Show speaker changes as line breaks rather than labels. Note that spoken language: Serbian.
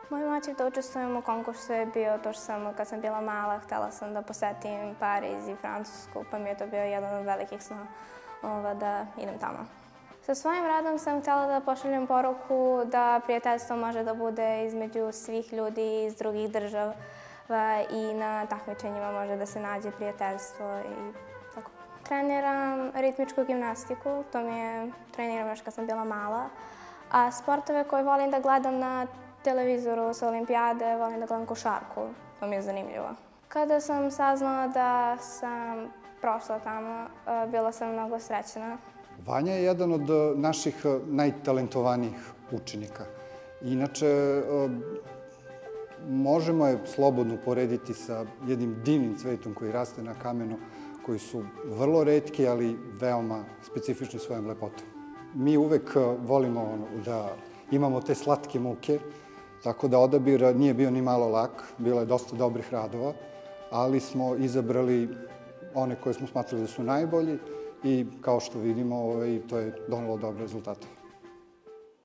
Moj motiv da učestvujem u konkursu je bio to što sam, kad sam bila mala, htela sam da posetim Pariz i Francusku, pa mi je to bio jedan od velikih snova da idem tamo. Sa svojim radom sam htela da pošaljem poruku da prijateljstvo može da bude između svih ljudi iz drugih država i na takmičenjima može da se nađe prijateljstvo i tako. Treniram ritmičku gimnastiku, to mi je treniram još kad sam bila mala, a sportove koje volim da gledam na televizoru sa olimpijade, volim da gledam košarku, to mi je zanimljivo. Kada sam saznala da sam prošla tamo, bila sam mnogo srećna.
Vanja je jedan od naših najtalentovanijih učenika. Inače, možemo je slobodno porediti sa jednim divnim cvetom koji raste na kamenu, koji su vrlo retki, ali veoma specifični svojom lepotom. Mi uvek volimo da imamo te slatke muke, tako da odabir nije bio ni malo lak, bilo je dosta dobrih radova, ali smo izabrali one koje smo smatrali da su najbolji i kao što vidimo, to je donelo dobre rezultate.